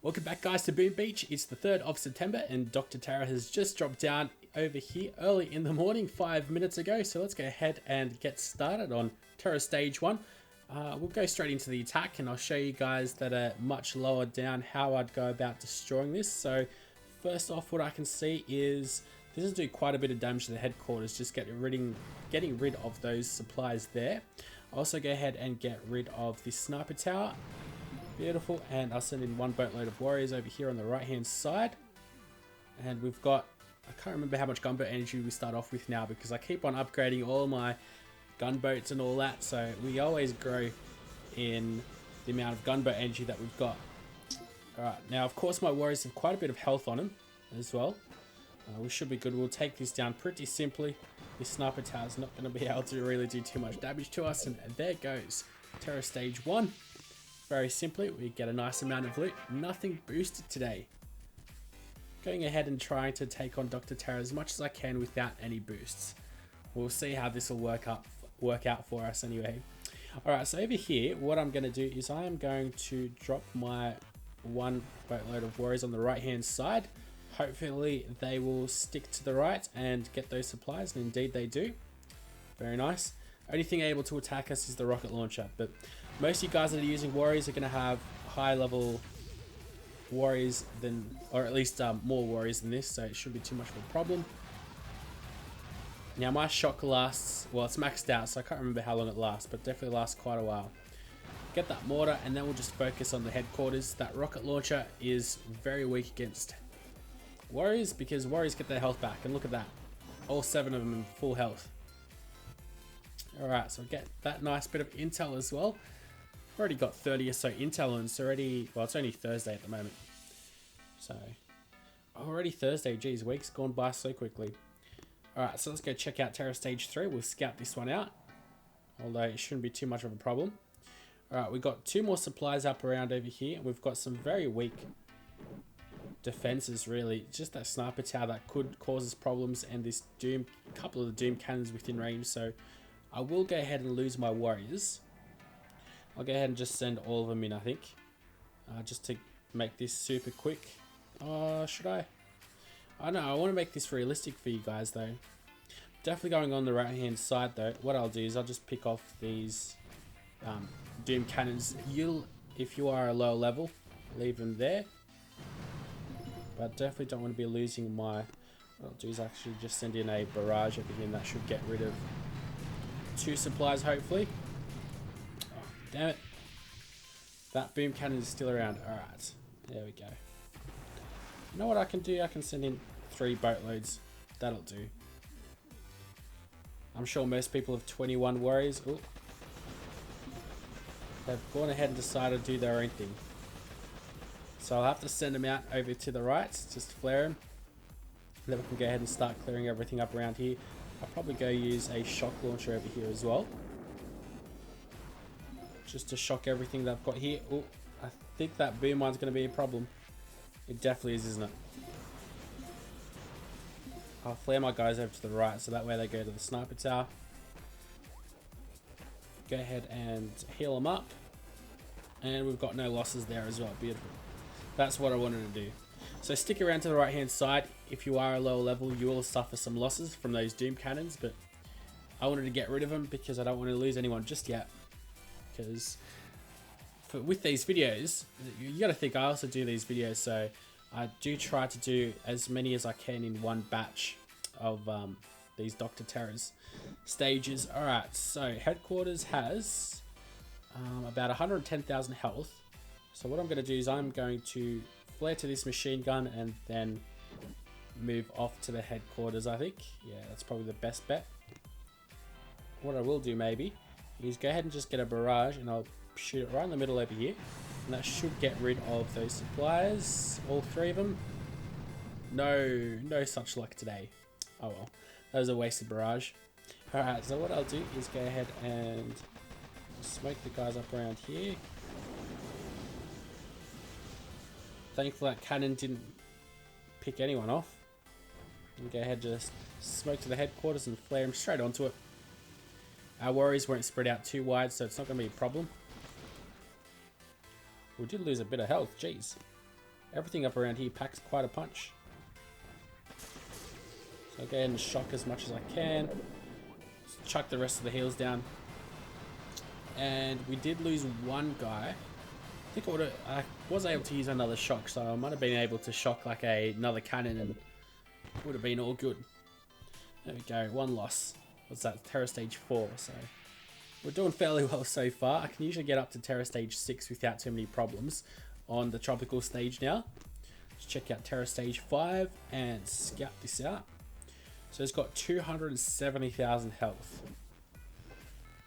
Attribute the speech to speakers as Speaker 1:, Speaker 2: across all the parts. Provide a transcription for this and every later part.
Speaker 1: Welcome back guys to Boom Beach. It's the 3rd of September and Dr. Terra has just dropped down over here early in the morning, 5 minutes ago. So let's go ahead and get started on Terra Stage 1. We'll go straight into the attack and I'll show you guys that are much lower down how I'd go about destroying this. So first off, what I can see is this will do quite a bit of damage to the headquarters, just getting rid of those supplies there. I'll also go ahead and get rid of this sniper tower. Beautiful, and I'll send in one boatload of warriors over here on the right hand side. And we've got, I can't remember how much gunboat energy we start off with now because I keep on upgrading all my gunboats and all that, so we always grow in the amount of gunboat energy that we've got. Alright, now of course my warriors have quite a bit of health on them as well. We should be good. We'll take this down pretty simply. This sniper tower is not going to be able to really do too much damage to us, and there goes Terra Stage 1. Very simply, we get a nice amount of loot. Nothing boosted today. Going ahead and trying to take on Dr. Terra as much as I can without any boosts. We'll see how this will work out for us anyway. Alright, so over here, what I'm going to do is I am going to drop my one boatload of warriors on the right hand side. Hopefully they will stick to the right and get those supplies, and indeed they do. Very nice. Only thing able to attack us is the rocket launcher, but most of you guys that are using warriors are going to have high level warriors than, or at least more warriors than this, so it shouldn't be too much of a problem. Now my shock lasts, well, it's maxed out, so I can't remember how long it lasts, but definitely lasts quite a while. Get that mortar and then we'll just focus on the headquarters. That rocket launcher is very weak against warriors because warriors get their health back, and look at that, all 7 of them in full health. Alright, so get that nice bit of intel as well. I've already got 30 or so intel, and it's already, well, it's only Thursday at the moment. So, already Thursday, geez, weeks gone by so quickly. Alright, so let's go check out Terra Stage 3. We'll scout this one out, although it shouldn't be too much of a problem. Alright, we've got 2 more supplies up around over here. We've got some very weak defenses, really. Just that sniper tower that could cause us problems, and this couple of the doom cannons within range, so I will go ahead and lose my warriors. I'll go ahead and just send all of them in, I think. Just to make this super quick. Should I? I know, I want to make this realistic for you guys though. Definitely going on the right hand side though. What I'll do is I'll just pick off these doom cannons. If you are a lower level, leave them there. But definitely don't want to be losing my... What I'll do is actually just send in a barrage over here, and that should get rid of 2 supplies hopefully. Oh, damn it. That boom cannon is still around. Alright, there we go. You know what I can do? I can send in 3 boatloads. That'll do. I'm sure most people have 21 warriors. Ooh. They've gone ahead and decided to do their own thing. So I'll have to send them out over to the right, just flare them. Then we can go ahead and start clearing everything up around here. I'll probably go use a shock launcher over here as well, just to shock everything that I've got here. Oh, I think that boom mine's going to be a problem. It definitely is, isn't it? I'll flare my guys over to the right, so that way they go to the sniper tower. Go ahead and heal them up, and we've got no losses there as well. Beautiful. That's what I wanted to do. So stick around to the right hand side. If you are a lower level, you will suffer some losses from those doom cannons, but I wanted to get rid of them because I don't want to lose anyone just yet. Because with these videos, you got to think I also do these videos, so I do try to do as many as I can in one batch of these Dr. Terra's stages. Alright, so headquarters has about 110,000 health. So what I'm going to do is I'm going to flare to this machine gun and then move off to the headquarters, I think. Yeah, that's probably the best bet. What I will do maybe is go ahead and just get a barrage, and I'll shoot it right in the middle over here. And that should get rid of those supplies, all 3 of them. No such luck today. Oh well, that was a wasted barrage. Alright, so what I'll do is go ahead and smoke the guys up around here. Thankfully that cannon didn't pick anyone off. And go ahead and just smoke to the headquarters and flare them straight onto it. Our warriors won't spread out too wide, so it's not going to be a problem. We did lose a bit of health, jeez. Everything up around here packs quite a punch. So I'll go ahead and shock as much as I can. Just chuck the rest of the heals down. And we did lose one guy. I think I was able to use another shock, so I might have been able to shock like another cannon and it would have been all good. There we go, one loss. What's that? Terra Stage 4, so we're doing fairly well so far. I can usually get up to Terra Stage 6 without too many problems on the tropical stage now. Let's check out Terra Stage 5 and scout this out. So it's got 270,000 health.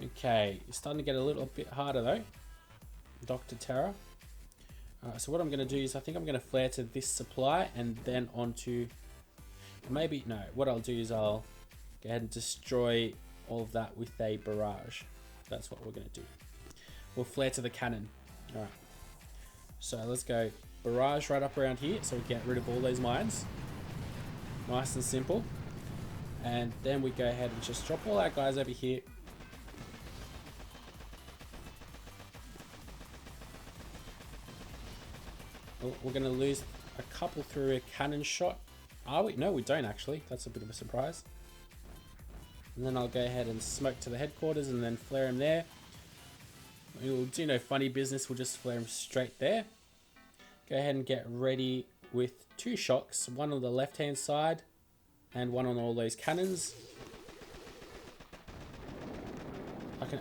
Speaker 1: Okay, it's starting to get a little bit harder though. Dr. Terra. Alright, so what I'm going to do is I think I'm going to flare to this supply and then onto... Maybe, no, what I'll do is I'll go ahead and destroy all of that with a barrage. That's what we're going to do. We'll flare to the cannon. Alright. So let's go barrage right up around here so we get rid of all those mines. Nice and simple. And then we go ahead and just drop all our guys over here. We're going to lose a couple through a cannon shot. Are we? No, we don't actually. That's a bit of a surprise. And then I'll go ahead and smoke to the headquarters and then flare him there. We'll do no funny business. We'll just flare him straight there. Go ahead and get ready with 2 shocks. One on the left-hand side and one on all those cannons.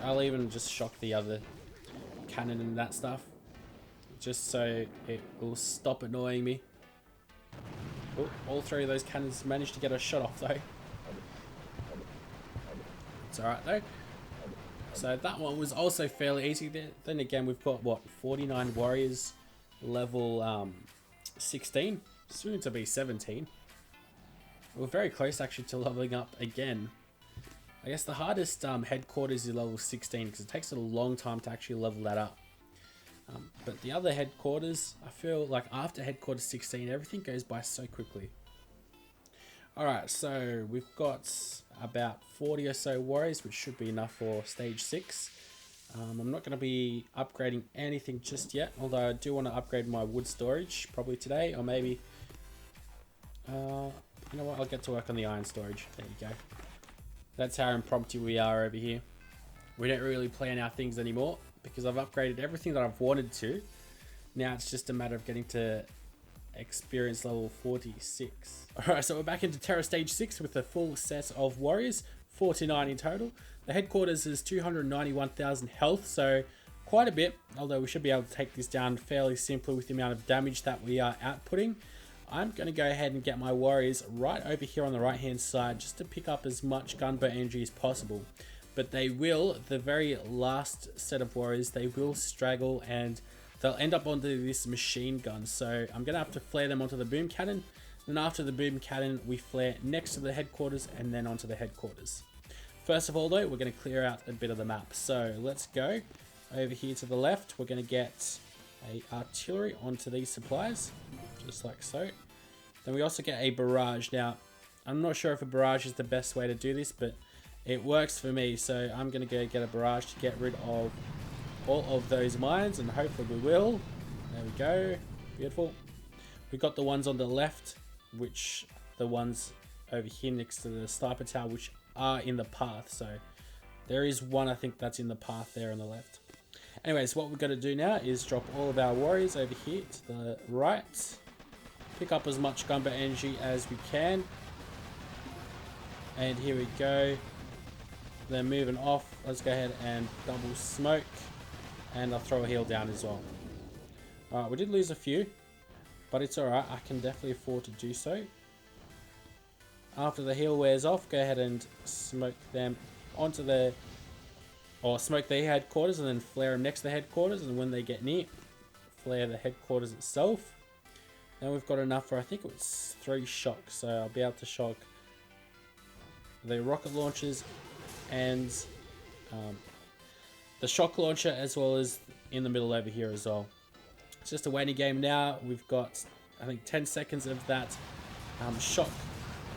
Speaker 1: I'll even just shock the other cannon and that stuff, just so it will stop annoying me. Oh, all 3 of those cannons managed to get a shot off though. It's alright though. So that one was also fairly easy. Then again, we've got what, 49 warriors, level 16, soon to be 17. We're very close actually to leveling up again. I guess the hardest headquarters is level 16 because it takes a long time to actually level that up. But the other headquarters, I feel like after headquarters 16, everything goes by so quickly. Alright, so we've got about 40 or so warriors, which should be enough for stage 6. I'm not going to be upgrading anything just yet, although I do want to upgrade my wood storage probably today, or maybe... you know what, I'll get to work on the iron storage. There you go. That's how impromptu we are over here. We don't really plan our things anymore because I've upgraded everything that I've wanted to. Now it's just a matter of getting to experience level 46. Alright, so we're back into Terra Stage 6 with a full set of warriors, 49 in total. The headquarters is 291,000 health, so quite a bit, although we should be able to take this down fairly simply with the amount of damage that we are outputting. I'm going to go ahead and get my warriors right over here on the right hand side just to pick up as much gunboat energy as possible. But they will, the very last set of warriors, they will straggle and they'll end up onto this machine gun. So I'm going to have to flare them onto the boom cannon. Then after the boom cannon, we flare next to the headquarters and then onto the headquarters. First of all though, we're going to clear out a bit of the map. So let's go over here to the left. We're going to get a artillery onto these supplies, just like so. Then we also get a barrage. Now, I'm not sure if a barrage is the best way to do this, but it works for me. So I'm going to go get a barrage to get rid of all of those mines, and hopefully we will. There we go. Beautiful. We got the ones on the left, which the ones over here next to the sniper tower, which are in the path. So there is one, I think, that's in the path there on the left. Anyways, what we're going to do now is drop all of our warriors over here to the right. Pick up as much gunboat energy as we can. And here we go. They're moving off. Let's go ahead and double smoke. And I'll throw a heal down as well. Alright, we did lose a few, but it's alright. I can definitely afford to do so. After the heal wears off, go ahead and smoke them onto the... or smoke the headquarters and then flare them next to the headquarters, and when they get near, flare the headquarters itself. Now we've got enough for, I think it was 3 shocks, so I'll be able to shock the rocket launchers and the shock launcher, as well as in the middle over here as well. It's just a waiting game now. We've got, I think, 10 seconds of that shock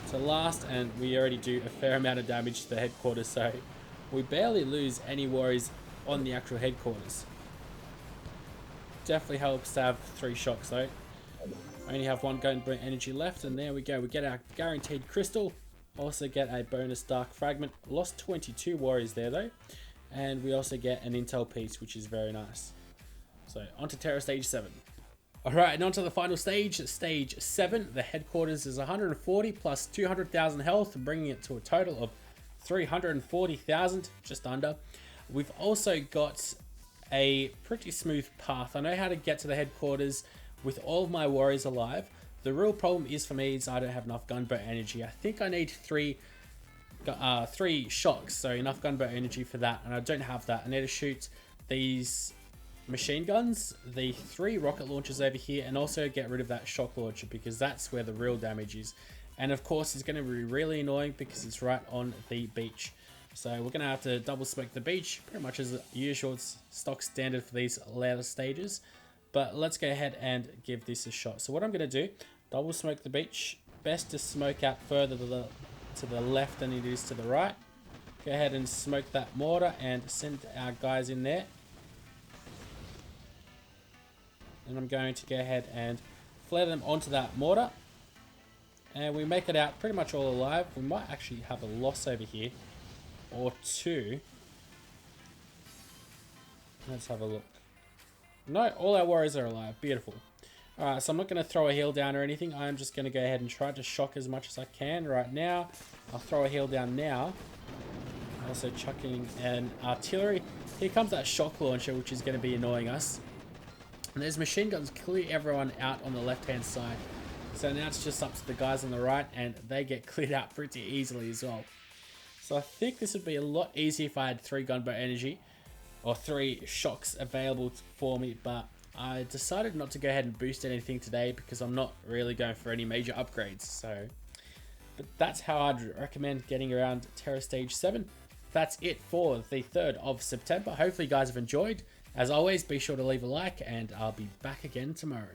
Speaker 1: to last, and we already do a fair amount of damage to the headquarters, so we barely lose any warriors on the actual headquarters. Definitely helps to have 3 shocks though. I only have one Gunboat energy left, and there we go. We get our guaranteed crystal. Also get a bonus dark fragment. Lost 22 warriors there though. And we also get an intel piece, which is very nice. So on to Terra Stage 7. Alright, and on to the final stage, Stage 7. The headquarters is 140 plus 200,000 health, bringing it to a total of 340,000, just under. We've also got a pretty smooth path. I know how to get to the headquarters with all of my warriors alive. The real problem is for me is I don't have enough gunboat energy. I think I need three shocks, so enough gunboat energy for that, and I don't have that. I need to shoot these machine guns, the 3 rocket launchers over here, and also get rid of that shock launcher because that's where the real damage is. And of course it's going to be really annoying because it's right on the beach. So we're going to have to double smoke the beach, pretty much as usual. It's stock standard for these later stages. But let's go ahead and give this a shot. So what I'm going to do, double smoke the beach. Best to smoke out further to the left than it is to the right. Go ahead and smoke that mortar and send our guys in there. And I'm going to go ahead and flare them onto that mortar. And we make it out pretty much all alive. We might actually have a loss over here. Or 2. Let's have a look. No, all our warriors are alive. Beautiful. Alright, so I'm not going to throw a heal down or anything. I'm just going to go ahead and try to shock as much as I can right now. I'll throw a heal down now. Also chucking an artillery. Here comes that shock launcher, which is going to be annoying us. And there's machine guns clear everyone out on the left-hand side. So now it's just up to the guys on the right, and they get cleared out pretty easily as well. So I think this would be a lot easier if I had 3 gunboat energy or 3 shocks available for me, but I decided not to go ahead and boost anything today because I'm not really going for any major upgrades. So, but that's how I'd recommend getting around Terra Stage 7. That's it for the 3rd of September. Hopefully you guys have enjoyed. As always, be sure to leave a like and I'll be back again tomorrow.